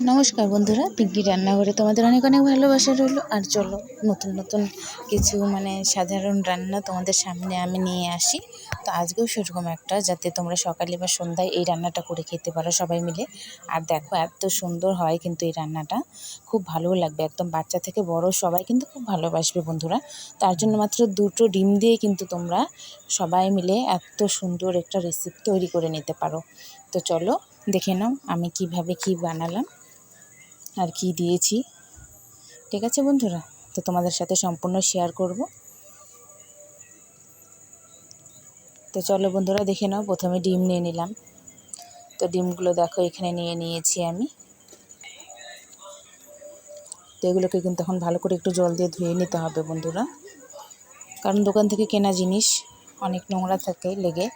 নমস্কার বন্ধুরা, পিঙ্কি রান্নাঘরে তোমাদের অনেক অনেক ভালোবাসা রইলো। আর চলো নতুন নতুন কিছু সাধারণ রান্না তোমাদের সামনে আমি নিয়ে আসি। তো আজকেও সেরকম একটা, যাতে তোমরা সকালে বা সন্ধ্যায় এই রান্নাটা করে খেতে পারো সবাই মিলে। আর দেখো এত সুন্দর হয় কিন্তু এই রান্নাটা, খুব ভালো লাগবে, একদম বাচ্চা থেকে বড় সবাই কিন্তু খুব ভালোবাসবে বন্ধুরা। তার জন্য মাত্র 2টো ডিম দিয়ে কিন্তু তোমরা সবাই মিলে এত সুন্দর একটা রেসিপি তৈরি করে নিতে পারো। তো চলো দেখে নাও আমি কিভাবে কি বানালাম আর কি দিয়েছি। ঠিক আছে বন্ধুরা, তো তোমাদের সাথে সম্পূর্ণ শেয়ার করব। তো চলো বন্ধুরা দেখে নাও। প্রথমে ডিম নিয়ে নিলাম। তো ডিমগুলো দেখো এখানে নিয়ে নিয়েছি আমি। তো এগুলোকে কিন্তু এখন ভালো করে একটু জল দিয়ে ধুয়ে নিতে হবে বন্ধুরা, কারণ দোকান থেকে কেনা জিনিস অনেক নোংরা থাকে লেগে।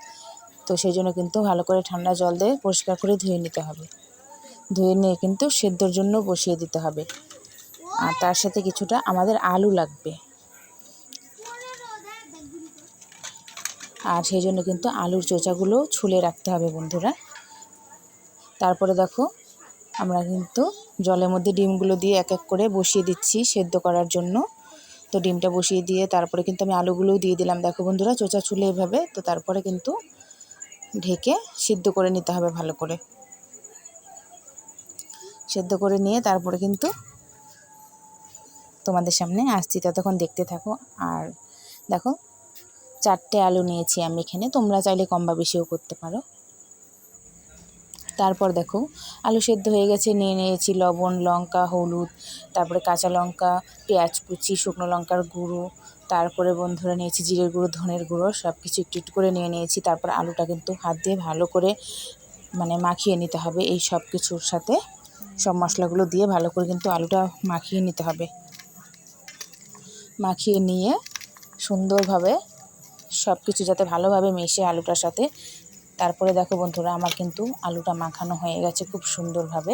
তো সেই জন্য কিন্তু ভালো করে ঠান্ডা জল দিয়ে পরিষ্কার করে ধুয়ে নিতে হবে। ধুয়ে নিয়ে কিন্তু সেদ্ধর জন্য বসিয়ে দিতে হবে। আর তার সাথে কিছুটা আমাদের আলু লাগবে, আর সেই জন্য কিন্তু আলুর চোচাগুলো ছুলে রাখতে হবে বন্ধুরা। তারপরে দেখো আমরা কিন্তু জলের মধ্যে ডিমগুলো দিয়ে এক এক করে বসিয়ে দিচ্ছি সেদ্ধ করার জন্য। তো ডিমটা বসিয়ে দিয়ে তারপরে কিন্তু আমি আলুগুলোও দিয়ে দিলাম। দেখো বন্ধুরা চোচা ছুলে এভাবে। তো তারপরে কিন্তু ঢেকে সিদ্ধ করে নিতে হবে ভালো করে। সেদ্ধ করে নিয়ে তারপরে কিন্তু তোমাদের সামনে আসছি, ততক্ষণ দেখতে থাকো। আর দেখো 4টে আলু নিয়েছি আমি এখানে, তোমরা চাইলে কম বা বেশিও করতে পারো। তারপর দেখো আলু সেদ্ধ হয়ে গেছে, নিয়ে নিয়েছি লবণ, লঙ্কা, হলুদ, তারপরে কাঁচা লঙ্কা, পেঁয়াজ কুচি, শুকনো লঙ্কার গুঁড়ো, তারপরে বন্ধুরা নিয়েছি জিরের গুঁড়ো, ধনের গুঁড়ো, সব কিছু একটু একটু করে নিয়ে নিয়েছি। তারপর আলুটা কিন্তু হাত দিয়ে ভালো করে মাখিয়ে নিতে হবে। এই সব কিছুর সাথে সব মশলাগুলো দিয়ে ভালো করে কিন্তু আলুটা মাখিয়ে নিতে হবে। মাখিয়ে নিয়ে সুন্দরভাবে সব কিছু যাতে ভালোভাবে মেশে আলুটার সাথে। তারপরে দেখো বন্ধুরা আমার কিন্তু আলুটা মাখানো হয়ে গেছে খুব সুন্দরভাবে,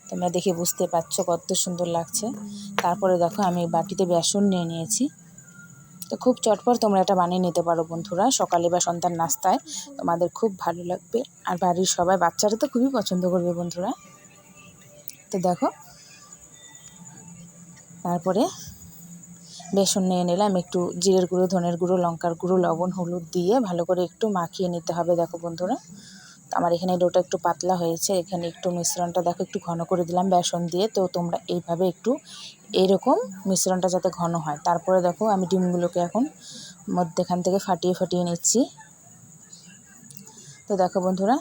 তোমরা দেখে বুঝতে পারছো কত সুন্দর লাগছে। তারপরে দেখো আমি বাটিতে বেসন নিয়ে নিয়েছি। তো খুব চটপট তোমরা এটা বানিয়ে নিতে পারো বন্ধুরা, সকালে বা সন্ধ্যার নাস্তায় তোমাদের খুব ভালো লাগবে। আর বাড়ির সবাই, বাচ্চারা তো খুবই পছন্দ করবে বন্ধুরা। তো দেখো তারপরে বেসন নিয়ে নিলাম, একটু জিরের গুঁড়ো, ধনের গুঁড়ো, লঙ্কার গুঁড়ো, লবণ, হলুদ দিয়ে ভালো করে একটু মাখিয়ে নিতে হবে। দেখো বন্ধুরা আমার এখানে ডোটা একটু পাতলা হয়েছে, এখানে একটু মিশ্রণটা দেখো একটু ঘন করে দিলাম বেসন দিয়ে। তো তোমরা এইভাবে একটু এরকম মিশ্রণটা যাতে ঘন হয়। তারপরে দেখো আমি ডিমগুলোকে এখন মধ্যেখান থেকে ফাটিয়ে ফাটিয়ে নিচ্ছি। তো দেখো বন্ধুরা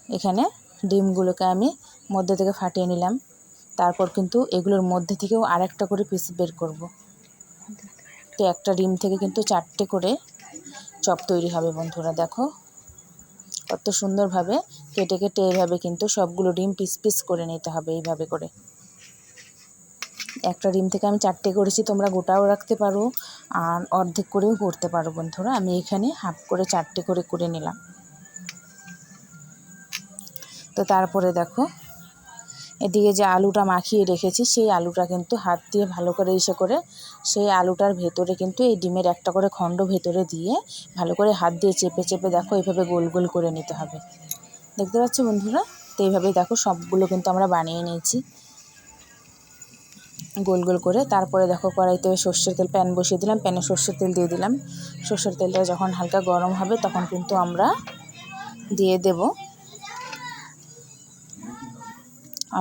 এখানে ডিমগুলোকে আমি মধ্যে থেকে ফাটিয়ে নিলাম। তারপর কিন্তু এগুলোর মধ্যে থেকেও আরেকটা করে পিস বের করব। তো একটা ডিম থেকে কিন্তু 4টে করে চপ তৈরি হবে বন্ধুরা। দেখো কত সুন্দরভাবে কেটে কেটে এইভাবে কিন্তু সবগুলো ডিম পিস পিস করে নিতে হবে। এইভাবে করে একটা ডিম থেকে আমি 4টে করেছি, তোমরা গোটাও রাখতে পারো আর অর্ধেক করেও করতে পারো বন্ধুরা। আমি এখানে হাফ করে 4টে করে করে নিলাম। তো তারপরে দেখো এদিকে যে আলুটা মাখিয়ে রেখেছি সেই আলুটা কিন্তু হাত দিয়ে ভালো করে করে সেই আলুটার ভেতরে কিন্তু এই ডিমের একটা করে খণ্ড ভেতরে দিয়ে ভালো করে হাত দিয়ে চেপে চেপে দেখো এইভাবে গোল গোল করে নিতে হবে। দেখতে পাচ্ছ বন্ধুরা? তো এইভাবেই দেখো সবগুলো কিন্তু আমরা বানিয়ে নিয়েছি গোল গোল করে। তারপরে দেখো কড়াইতে সর্ষের তেল, প্যান বসিয়ে দিলাম, প্যানে সর্ষের তেল দিয়ে দিলাম। সর্ষের তেলটা যখন হালকা গরম হবে তখন কিন্তু আমরা দিয়ে দেব।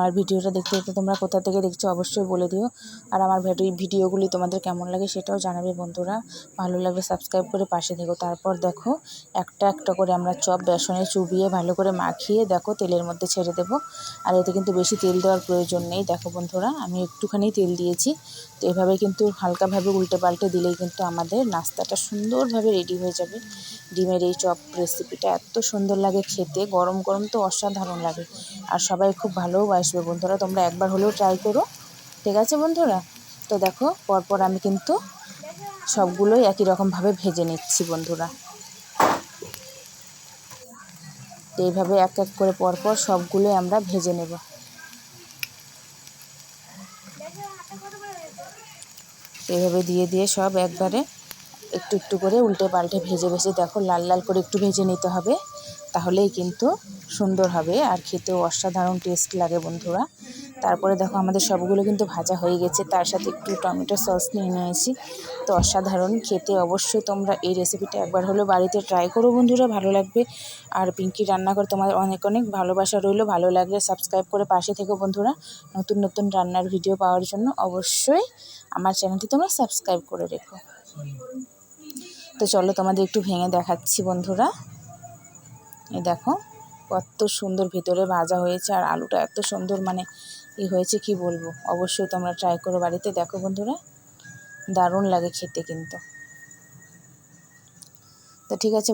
আর ভিডিওটা দেখতে দেখতে তোমরা কোথা থেকে দেখছো অবশ্যই বলে দিও। আর আমার ভিডিওগুলি তোমাদের কেমন লাগে সেটাও জানাবে বন্ধুরা। ভালো লাগলে সাবস্ক্রাইব করে পাশে থেকো। তারপর দেখো একটা একটা করে আমরা চপ বেসনে চুবিয়ে ভালো করে মাখিয়ে দেখো তেলের মধ্যে ছেড়ে দেবো। আর এতে কিন্তু বেশি তেল দেওয়ার প্রয়োজন নেই। দেখো বন্ধুরা আমি একটুখানি তেল দিয়েছি। তো এভাবে কিন্তু হালকাভাবে উল্টে পাল্টে দিলেই কিন্তু আমাদের নাস্তাটা সুন্দরভাবে রেডি হয়ে যাবে। ডিমের এই চপ রেসিপিটা এত সুন্দর লাগে খেতে, গরম গরম তো অসাধারণ লাগে। আর সবাই খুব ভালোবাসবে বন্ধুরা, তোমরা একবার হলেও ট্রাই করো। ঠিক আছে বন্ধুরা? তো দেখো পরপর আমি কিন্তু সবগুলোই একই রকমভাবে ভেজে নিচ্ছি বন্ধুরা। তো এইভাবে এক এক করে পরপর সবগুলোই আমরা ভেজে নেব। এইভাবে দিয়ে দিয়ে সব একবারে একটু একটু করে উল্টে পাল্টে ভেজে ভেজে দেখো লাল লাল করে একটু ভেজে নিতে হবে, তাহলেই কিন্তু সুন্দর হবে আর খেতেও অসাধারণ টেস্ট লাগে বন্ধুরা। তারপরে দেখো আমাদের সবগুলো কিন্তু ভাজা হয়ে গেছে, তার সাথে একটু টমেটো সস নিয়ে নিয়েছি। তো অসাধারণ খেতে, অবশ্যই তোমরা এই রেসিপিটা একবার হলেও বাড়িতে ট্রাই করো বন্ধুরা, ভালো লাগবে। আর পিঙ্কি রান্নাঘর তোমাদের অনেক অনেক ভালোবাসা রইলো, ভালো লাগলে সাবস্ক্রাইব করে পাশে থেকো বন্ধুরা। নতুন নতুন রান্নার ভিডিও পাওয়ার জন্য অবশ্যই আমার চ্যানেলটি তোমরা সাবস্ক্রাইব করে রেখো। তো চলো তোমাদের একটু ভেঙে দেখাচ্ছি বন্ধুরা। এই দেখো কত সুন্দর ভিতরে ভাজা হয়েছে, আর আলুটা এত সুন্দর মানে হয়েছে কি বলবো। অবশ্যই তোমরা ট্রাই করো বাড়িতে, দেখো বন্ধুরা দারুণ লাগে খেতে কিন্তু। তো ঠিক আছে।